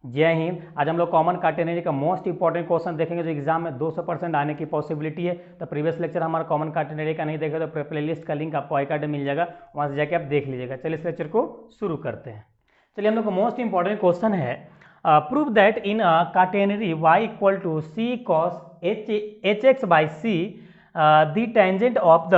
जय हिंद। आज हम लोग कॉमन काटेनरी का मोस्ट इंपॉर्टेंट क्वेश्चन देखेंगे जो एग्जाम में 200% आने की पॉसिबिलिटी है। तो प्रीवियस लेक्चर हमारा कॉमन काटेनरी का नहीं देखे तो प्लेलिस्ट का लिंक आपको आई कार्ड में मिल जाएगा, वहाँ से जाके आप देख लीजिएगा। चलिए इस लेक्चर को शुरू करते हैं। चलिए हम लोग का मोस्ट इंपॉर्टेंट क्वेश्चन है, prove that in catenary y equal to c cos h x by c the tangent of the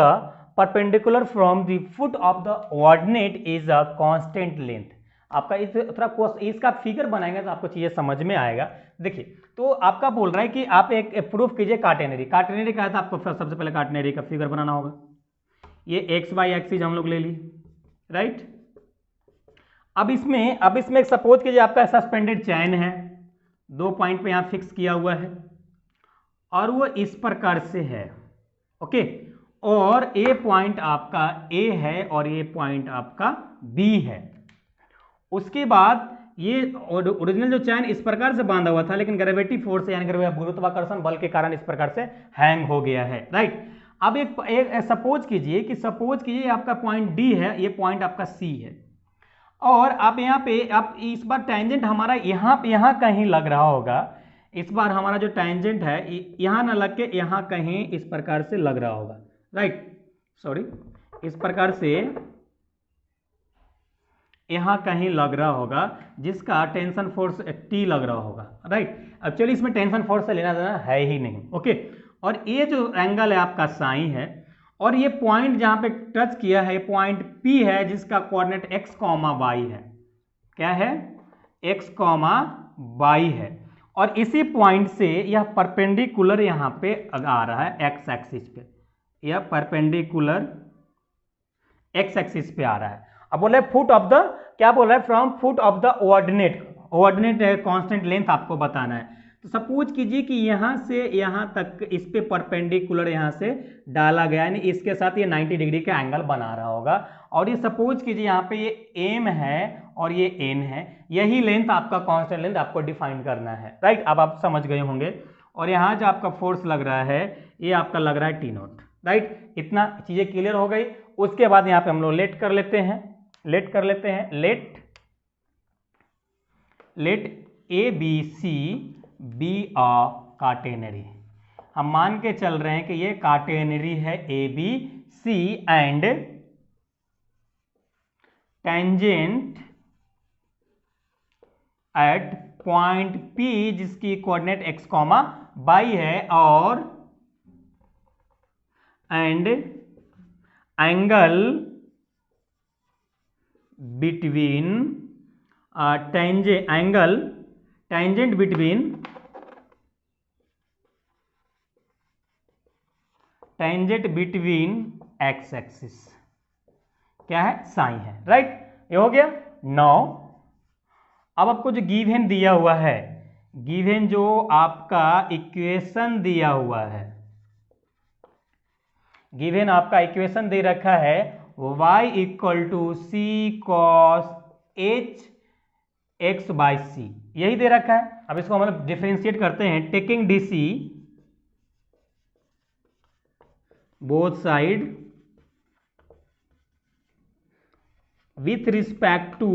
perpendicular from the foot of the ordinate is a constant length. आपका इस थोड़ा इसका figure बनाएंगे तो आपको चीजें समझ में आएगा। देखिए, तो आपका बोल रहा है कि आप एक प्रूफ कीजिए काटेनरी का है तो आपको सबसे पहले काटेनरी का फिगर बनाना होगा। ये एक्स बाई एक्सिस हम लोग ले ली, राइट। अब इसमें एक सपोज कीजिए आपका सस्पेंडेड चैन है, 2 पॉइंट पे यहां फिक्स किया हुआ है और वो इस प्रकार से है, ओके। और ए पॉइंट आपका ए है और ये पॉइंट आपका बी है। उसके बाद ये ओरिजिनल जो चैन इस प्रकार से बांधा हुआ था, लेकिन ग्रेविटी फोर्स यानी गुरुत्वाकर्षण बल के कारण इस प्रकार से हैंग हो गया है, राइट। अब एक सपोज कीजिए आपका पॉइंट डी है, ये पॉइंट आपका सी है और आप यहाँ पे आप इस बार टेंजेंट हमारा यहाँ कहीं लग रहा होगा। इस बार हमारा जो टेंजेंट है यहाँ ना लग के यहाँ कहीं इस प्रकार से लग रहा होगा, राइट। सॉरी, इस प्रकार से यहां कहीं लग रहा होगा जिसका टेंशन फोर्स टी लग रहा होगा, राइट। एक्चुअली इसमें टेंशन फोर्स से लेना देना है ही नहीं, ओके। और ये जो एंगल है आपका साई है और ये पॉइंट जहां पे टच किया है पॉइंट पी है जिसका कोऑर्डिनेट एक्स कॉमा वाई है। क्या है? एक्स कॉमा वाई है। और इसी पॉइंट से यह परपेंडिकुलर यहां पे आ रहा है एक्स एक्सिस पे, यह परपेंडिकुलर एक्स एक्सिस पे आ रहा है। अब बोल रहे फुट ऑफ द, क्या बोल रहा है, from foot of the ordinate constant length आपको बताना है। तो सपोज कीजिए कि यहां से यहां तक इस पे परपेंडिकुलर यहां से डाला गया, यानी इसके साथ ये 90 डिग्री का एंगल बना रहा होगा। और ये सपोज कीजिए यहाँ पे ये एम है और ये एन है, यही लेंथ आपका कांस्टेंट लेंथ आपको डिफाइन करना है, राइट। अब आप समझ गए होंगे। और यहाँ जो आपका फोर्स लग रहा है ये आपका लग रहा है टी नॉट, राइट। इतना चीजें क्लियर हो गई। उसके बाद यहाँ पे हम लोग लेट कर लेते हैं, let A B C be a catenary. हम मान के चल रहे हैं कि ये काटेनरी है A B C and tangent at point P जिसकी कोऑर्डिनेट एक्स कॉमा वाई है और and angle between tangent between x axis क्या है? साई है, राइट। ये हो गया। नाउ अब आपको जो गिवन दिया हुआ है, गिवन जो आपका इक्वेशन दिया हुआ है, गिवन आपका इक्वेशन दे रखा है y equal to c cos h x by c, यही दे रखा है। अब इसको हम लोग डिफरेंशिएट करते हैं, taking d c both side with respect to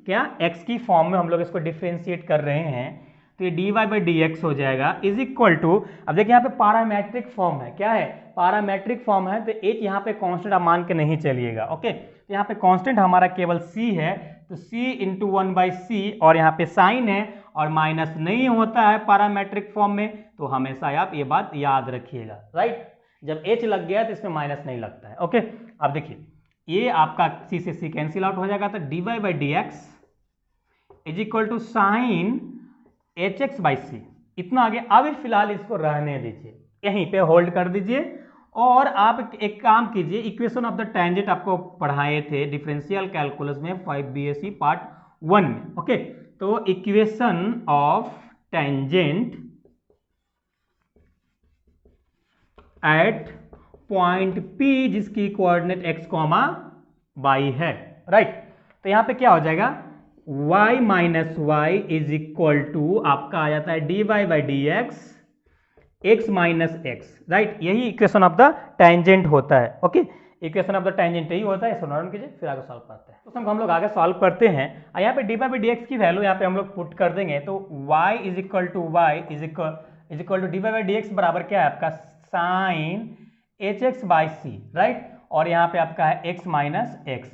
क्या, x की फॉर्म में हम लोग इसको डिफरेंशिएट कर रहे हैं, तो ये dy बाई डी एक्स हो जाएगा इज इक्वल टू, अब देखिए यहाँ पे पैरामेट्रिक फॉर्म है, क्या है? पैरामेट्रिक फॉर्म है, तो h यहाँ पे कांस्टेंट आप मान के नहीं चलिएगा, ओके। तो यहाँ पे कांस्टेंट हमारा केवल c है, तो c इंटू 1/c और यहाँ पे साइन है और माइनस नहीं होता है पैरामेट्रिक फॉर्म में, तो हमेशा आप ये बात याद रखिएगा, राइट। जब h लग गया तो इसमें माइनस नहीं लगता है, ओके। अब देखिए ये आपका c से c कैंसिल आउट हो जाएगा, तो dy by d x is equal to sine h x by c, इतना आगे। अब फिलहाल इसको रहने दीजिए, यहीं पे होल्ड कर दीजिए और आप एक काम कीजिए, इक्वेशन ऑफ द टेंजेंट आपको पढ़ाए थे डिफरेंशियल कैलकुलस में 5 BSc पार्ट 1 में, ओके। तो equation of tangent at point P जिसकी कोऑर्डिनेट x कॉमा y है, राइट। तो यहां पे क्या हो जाएगा, y minus y is equal to आपका आ जाता है dy by d x minus x, right. यही इक्वेशन ऑफ द टेंजेंट होता है, okay. Equation of the tangent यही होता है, इसको नोट कीजिए, फिर आगे सॉल्व करते हैं। तो हम लोग आगे सॉल्व करते हैं। यहाँ पे डी बाई डी एक्स की वैल्यू यहाँ पे हम लोग पुट कर देंगे, तो y is equal to d by d x बराबर क्या है आपका sine h x by c, right, और यहाँ पे आपका है x माइनस एक्स।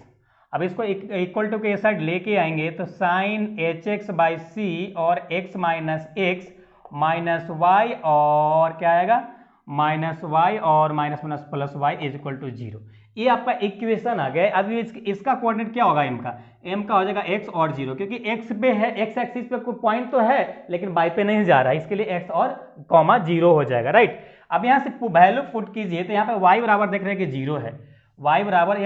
अब इसको इक्वल टू के साइड लेके आएंगे तो sine h x by c और x minus x minus y और क्या आएगा माइनस वाई और minus minus plus y is equal to 0। ये आपका इक्वेशन आ गया। अभी इसका कोऑर्डिनेट क्या होगा m का हो जाएगा x और 0, क्योंकि x पे है, x एक्सिस पे कोई पॉइंट तो है लेकिन y पे नहीं जा रहा है, इसके लिए x और कॉमा 0 हो जाएगा, राइट। अब यहाँ से वैल्यू पुट कीजिए तो यहाँ पे y बराबर देख रहे हैं कि 0 है, y बराबर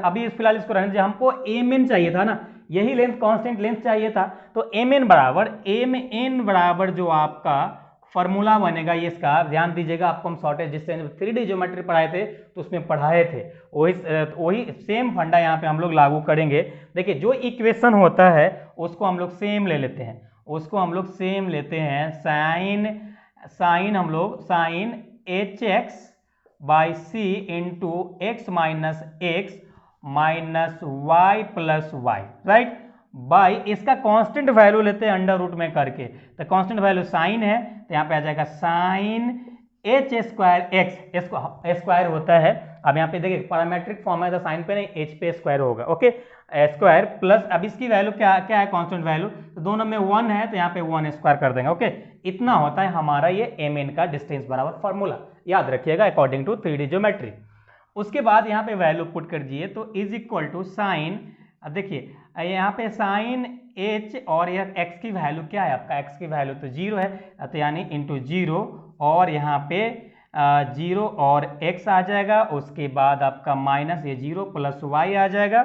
अभी फिलहाल इसको रहने दीजिए, हमको mn चाहिए था ना, यही लेंथ कांस्टेंट लेंथ चाहिए था, तो mn बराबर जो आपका फॉर्मूला बनेगा ये इसका, ध्यान दीजिएगा, आपको हम शॉर्टेज जिससे 3D ज्योमेट्री पढ़ाए थे तो उसमें पढ़ाए थे, वही सेम फंडा यहाँ पे हम लोग लागू करेंगे। देखिए जो इक्वेशन होता है उसको हम लोग सेम ले लेते हैं, sine h x by c into x minus x minus y plus y, right, by इसका कांस्टेंट वैल्यू लेते हैं अंडर रूट में करके, तो कांस्टेंट वैल्यू साइन है तो यहाँ पे आ जाएगा sine h square x square होता है। अब यहाँ पे देखिए पैरामेट्रिक फॉर्म है तो साइन पे नहीं एच पे स्क्वायर होगा, ओके, स्क्वायर प्लस अब इसकी वैल्यू क्या है कांस्टेंट वैल्यू, तो दोनों में 1 है तो यहाँ पे 1 स्क्वायर कर देंगे, ओके। इतना होता है हमारा ये mn का डिस्टेंस बराबर फॉर्मूला, याद रखिएगा अकॉर्डिंग टू 3D ज्योमेट्री। उसके बाद यहाँ पे वैल्यू पुट कर दिए तो इज इक्वल टू साइन, अब देखिए यहाँ पे साइन h और यह x की वैल्यू क्या है आपका, x की वैल्यू तो 0 है तो यानी इंटू 0 और यहाँ पे 0 और x आ जाएगा, उसके बाद आपका माइनस ये 0 प्लस y आ जाएगा,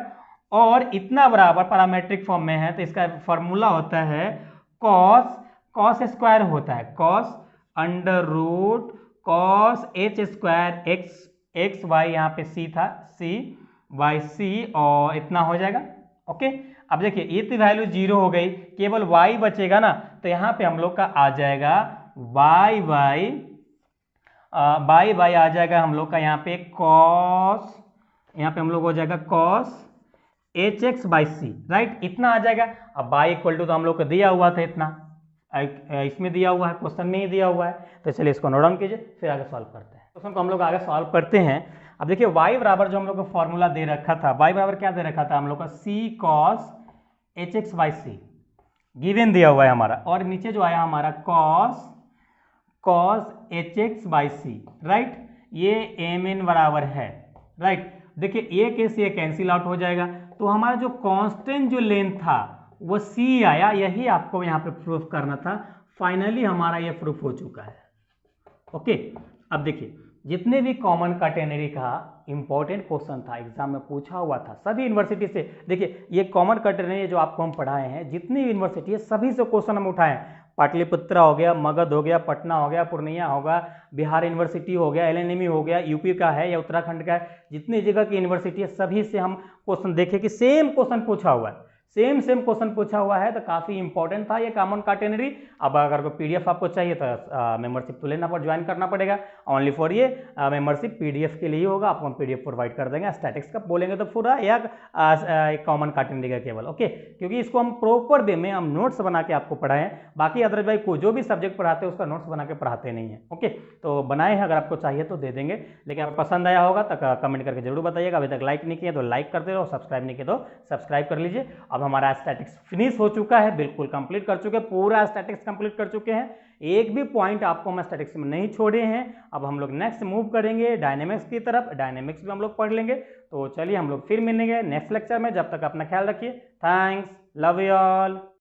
और इतना बराबर पैरामेट्रिक फॉर्म में है तो इसका फॉर्मूला होता है कॉस स्क्वायर होता है, cos under root cos h square x y, यहाँ पे c था c बाई सी और इतना हो जाएगा, ओके। अब देखिए ये तो वैल्यू 0 हो गई, केवल y बचेगा ना, तो यहाँ पे हम लोग का आ जाएगा बाई आ जाएगा हम लोग का यहाँ पे कॉस, यहाँ पे हम लोग हो जाएगा cos h x by c, right, इतना आ जाएगा। अब y इक्वल टू तो हम लोग को दिया हुआ था इतना, इसमें दिया हुआ है, क्वेश्चन में ही दिया हुआ है, तो चलिए इसको नोट डाउन कीजिए, फिर आगे सॉल्व करते हैं। क्वेश्चन को हम लोग आगे सॉल्व करते हैं। अब देखिए y बराबर जो हम लोग को फॉर्मूला दे रखा था, y बराबर क्या दे रखा था हम लोग का c cos h x by c given दिया हुआ है हमारा, और नीचे जो आया हमारा cos h x by c, right, ये mn बराबर है, राइट। देखिए ये केस ये कैंसिल आउट हो जाएगा, तो हमारा जो कांस्टेंट जो लेंथ था वो c आया, यही आपको यहाँ पे प्रूफ करना था। फाइनली हमारा ये प्रूफ हो चुका है, ओके। अब देखिए जितने भी कॉमन कैटेगरी का इंपॉर्टेंट क्वेश्चन था एग्जाम में पूछा हुआ था सभी यूनिवर्सिटी से, देखिए ये कॉमन कैटेगरी जो आपको हम पढ़ाए हैं जितनी यूनिवर्सिटी है सभी से क्वेश्चन हम उठाए हैं, पाटलिपुत्रा हो गया, मगध हो गया, पटना हो गया, पूर्णिया होगा, बिहार यूनिवर्सिटी हो गया, LNME हो गया, यूपी का है या उत्तराखंड का है, जितनी जगह की यूनिवर्सिटी है सभी से हम क्वेश्चन देखे कि सेम क्वेश्चन पूछा हुआ है, सेम क्वेश्चन पूछा हुआ है, तो काफ़ी इंपॉर्टेंट था ये कॉमन कैटेगरी। अब अगर कोई PDF आपको चाहिए तो मेंबरशिप तो लेना ज्वाइन करना पड़ेगा, ओनली फॉर ये मेंबरशिप PDF के लिए होगा, आपको हम PDF प्रोवाइड कर देंगे। स्टैटिक्स का बोलेंगे तो पूरा या कॉमन कैटेगरी का केवल, ओके, क्योंकि इसको हम प्रॉपर वे में हम नोट्स बना के आपको पढ़ाए हैं, बाकी अदर भाई को जो भी सब्जेक्ट पढ़ाते हैं उसका नोट्स बना के पढ़ाते नहीं है, ओके। तो बनाए हैं, अगर आपको चाहिए तो दे देंगे, लेकिन आपको पसंद आया होगा तो कमेंट करके जरूर बताइएगा। अभी तक लाइक नहीं किया तो लाइक करते रहो, सब्सक्राइब नहीं किया तो सब्सक्राइब कर लीजिए। अब हमारा स्टैटिक्स फिनिश हो चुका है, बिल्कुल कंप्लीट कर चुके हैं, पूरा स्टैटिक्स कंप्लीट कर चुके हैं, एक भी पॉइंट आपको हम स्टैटिक्स में नहीं छोड़े हैं। अब हम लोग नेक्स्ट मूव करेंगे डायनेमिक्स की तरफ, डायनेमिक्स भी हम लोग पढ़ लेंगे। तो चलिए हम लोग फिर मिलेंगे नेक्स्ट लेक्चर में, जब तक अपना ख्याल रखिए। Thanks, love you all.